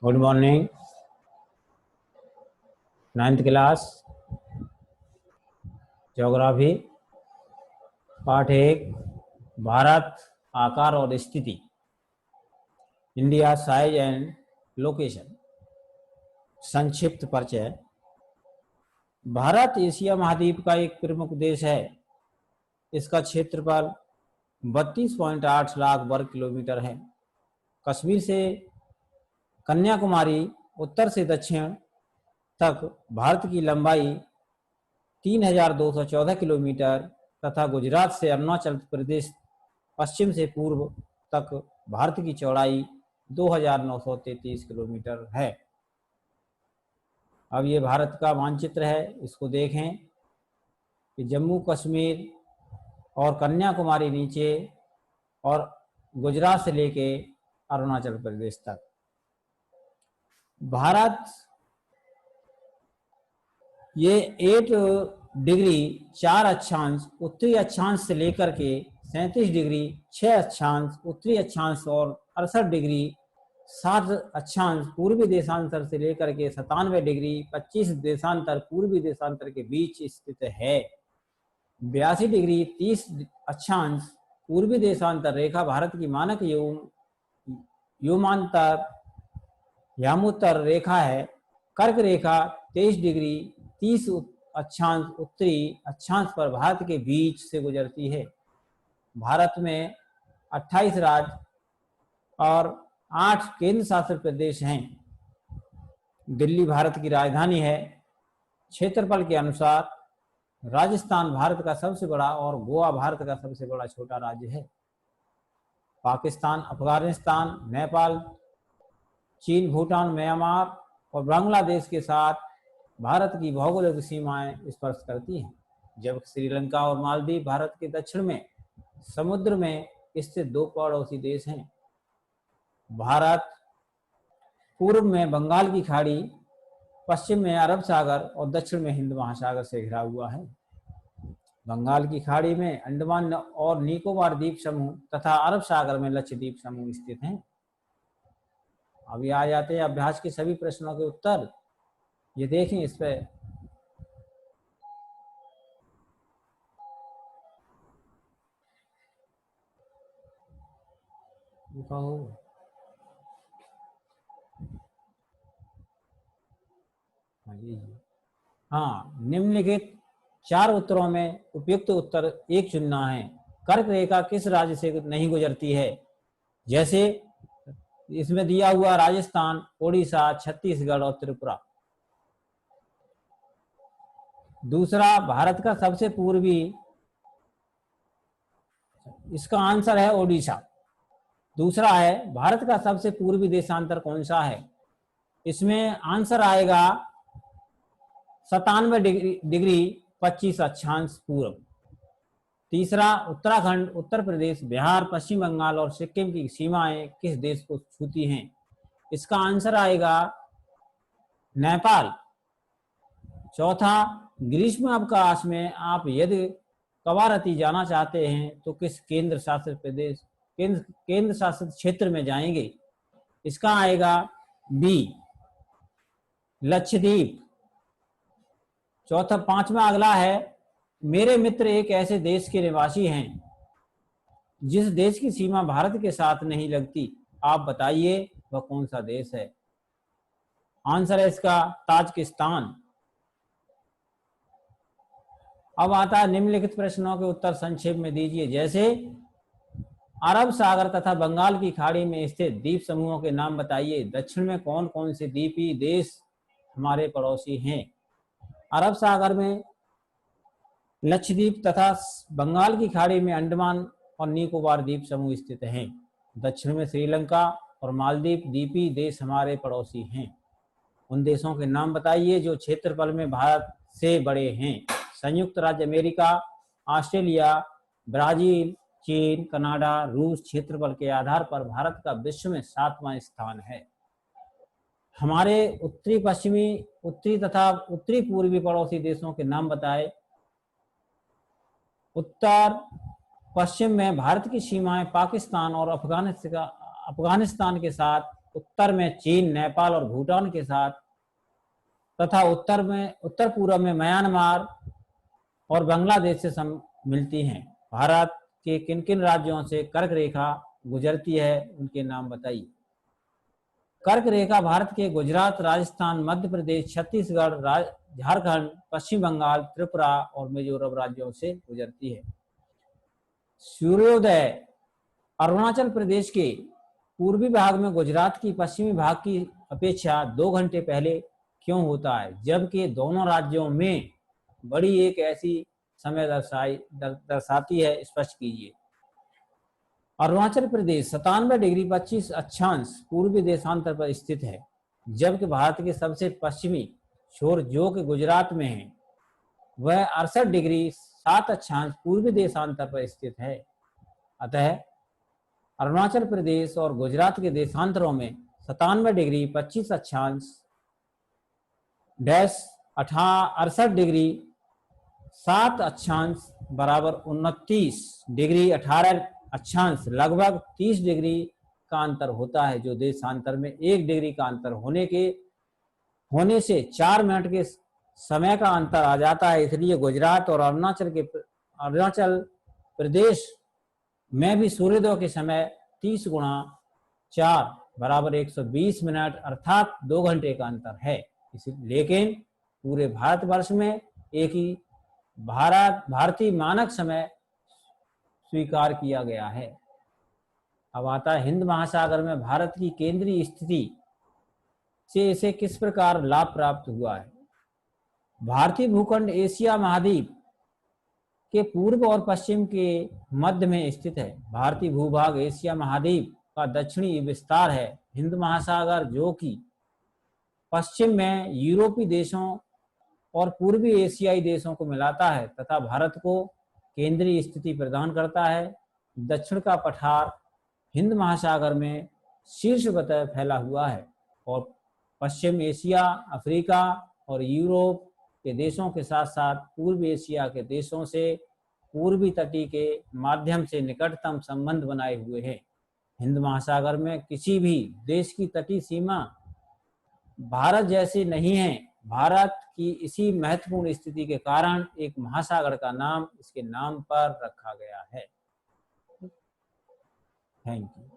Good morning. 9th class geography पाठ 1 भारत आकार और स्थिति, इंडिया साइज एंड लोकेशन। संक्षिप्त परिचय। भारत एशिया महाद्वीप का एक प्रमुख देश है। इसका क्षेत्रफल 32.8 लाख वर्ग किलोमीटर है। कश्मीर से कन्याकुमारी उत्तर से दक्षिण तक भारत की लंबाई 3214 किलोमीटर तथा गुजरात से अरुणाचल प्रदेश पश्चिम से पूर्व तक भारत की चौड़ाई 2933 किलोमीटर है। अब ये भारत का मानचित्र है, इसको देखें कि जम्मू कश्मीर और कन्याकुमारी नीचे और गुजरात से लेके अरुणाचल प्रदेश तक। भारत ये 8 डिग्री 4 अक्षांश उत्तरी अक्षांश से लेकर के 37 डिग्री 6 अक्षांश उत्तरी अक्षांश और 68 डिग्री 7 अक्षांश पूर्वी देशांतर से लेकर के 97 डिग्री 25 देशांतर पूर्वी देशांतर के बीच स्थित है। 82 डिग्री 30 अक्षांश पूर्वी देशांतर रेखा भारत की मानक यामोत्तर रेखा है। कर्क रेखा 23 डिग्री 30 अक्षांश उत्तरी अक्षांश पर भारत के बीच से गुजरती है। भारत में 28 राज्य और 8 केंद्र शासित प्रदेश हैं। दिल्ली भारत की राजधानी है। क्षेत्रफल के अनुसार राजस्थान भारत का सबसे बड़ा और गोवा भारत का सबसे बड़ा छोटा राज्य है। पाकिस्तान, अफगानिस्तान, नेपाल, चीन, भूटान, म्यांमार और बांग्लादेश के साथ भारत की भौगोलिक सीमाएं स्पर्श करती हैं, जबकि श्रीलंका और मालदीव भारत के दक्षिण में समुद्र में स्थित 2 पड़ोसी देश हैं। भारत पूर्व में बंगाल की खाड़ी, पश्चिम में अरब सागर और दक्षिण में हिंद महासागर से घिरा हुआ है। बंगाल की खाड़ी में अंडमान और निकोबार द्वीप समूह तथा अरब सागर में लक्षद्वीप समूह स्थित हैं। अभी आ जाते हैं अभ्यास के सभी प्रश्नों के उत्तर। ये देखें इस पे। हाँ, निम्नलिखित 4 उत्तरों में उपयुक्त उत्तर 1 चुनना है। कर्क रेखा किस राज्य से नहीं गुजरती है? जैसे इसमें दिया हुआ राजस्थान, ओडिशा, छत्तीसगढ़ और त्रिपुरा। दूसरा, भारत का सबसे पूर्वी, इसका आंसर है ओडिशा। दूसरा है, भारत का सबसे पूर्वी देशांतर कौन सा है? इसमें आंसर आएगा 97 डिग्री 25 अक्षांश पूर्व। तीसरा, उत्तराखंड, उत्तर प्रदेश, बिहार, पश्चिम बंगाल और सिक्किम की सीमाएं किस देश को छूती हैं? इसका आंसर आएगा नेपाल। चौथा, ग्रीष्म अवकाश में आप यदि कवारती जाना चाहते हैं तो किस केंद्र शासित प्रदेश केंद्र शासित क्षेत्र में जाएंगे? इसका आएगा बी, लक्षद्वीप। चौथा, 5वां अगला है, मेरे मित्र एक ऐसे देश के निवासी हैं जिस देश की सीमा भारत के साथ नहीं लगती, आप बताइए वह कौन सा देश है? आंसर है इसका ताजिकिस्तान। अब आता है निम्नलिखित प्रश्नों के उत्तर संक्षेप में दीजिए। जैसे अरब सागर तथा बंगाल की खाड़ी में स्थित द्वीप समूहों के नाम बताइए। दक्षिण में कौन कौन से द्वीपीय देश हमारे पड़ोसी हैं? अरब सागर में लक्षद्वीप तथा बंगाल की खाड़ी में अंडमान और निकोबार द्वीप समूह स्थित हैं। दक्षिण में श्रीलंका और मालदीव द्वीपीय देश हमारे पड़ोसी हैं। उन देशों के नाम बताइए जो क्षेत्रफल में भारत से बड़े हैं। संयुक्त राज्य अमेरिका, ऑस्ट्रेलिया, ब्राजील, चीन, कनाडा, रूस। क्षेत्रफल के आधार पर भारत का विश्व में 7वां स्थान है। हमारे उत्तरी पश्चिमी, उत्तरी तथा उत्तरी पूर्वी पड़ोसी देशों के नाम बताए। उत्तर पश्चिम में भारत की सीमाएं पाकिस्तान और अफगानिस्तान के साथ उत्तर में चीन, नेपाल और भूटान के साथ तथा उत्तर पूर्व में म्यांमार और बांग्लादेश से मिलती हैं। भारत के किन किन राज्यों से कर्क रेखा गुजरती है, उनके नाम बताइए। कर्क रेखा भारत के गुजरात, राजस्थान, मध्य प्रदेश, छत्तीसगढ़, झारखंड, पश्चिम बंगाल, त्रिपुरा और मिजोरम राज्यों से गुजरती है। सूर्योदय अरुणाचल प्रदेश के पूर्वी भाग में गुजरात की पश्चिमी भाग की अपेक्षा 2 घंटे पहले क्यों होता है, जबकि दोनों राज्यों में बड़ी एक ऐसी समय दर्शाती है, स्पष्ट कीजिए। अरुणाचल प्रदेश 97 डिग्री 25 अक्षांश पूर्वी देशांतर पर स्थित है, जबकि भारत के सबसे पश्चिमी छोर जो कि गुजरात में है वह 68 डिग्री 7 अक्षांश पूर्वी देशांतर पर स्थित है। अतः अरुणाचल प्रदेश और गुजरात के देशांतरों में 97 डिग्री 25 अक्षांश डैश 68 डिग्री 7 अक्षांश बराबर 29 डिग्री 18 अक्षांश लगभग 30 डिग्री का अंतर होता है, जो देशांतर में 1 डिग्री का अंतर होने से 4 मिनट के समय का अंतर आ जाता है। इसलिए गुजरात और अरुणाचल प्रदेश में भी सूर्योदय के समय 30 गुणा 4 बराबर 120 मिनट अर्थात 2 घंटे का अंतर है। लेकिन पूरे भारतवर्ष में एक ही भारतीय मानक समय स्वीकार किया गया है। अब आता है हिंद महासागर में भारत की केंद्रीय स्थिति से इसे किस प्रकार लाभ प्राप्त हुआ है। भारतीय भूखंड एशिया महाद्वीप के पूर्व और पश्चिम के मध्य में स्थित है। भारतीय भूभाग एशिया महाद्वीप का दक्षिणी विस्तार है। हिंद महासागर जो कि पश्चिम में यूरोपीय देशों और पूर्वी एशियाई देशों को मिलाता है तथा भारत को केंद्रीय स्थिति प्रदान करता है। दक्षिण का पठार हिंद महासागर में शीर्षवतः फैला हुआ है और पश्चिम एशिया, अफ्रीका और यूरोप के देशों के साथ साथ पूर्व एशिया के देशों से पूर्वी तटी के माध्यम से निकटतम संबंध बनाए हुए हैं। हिंद महासागर में किसी भी देश की तटीय सीमा भारत जैसी नहीं है। भारत की इसी महत्वपूर्ण स्थिति के कारण एक महासागर का नाम इसके नाम पर रखा गया है। Thank you.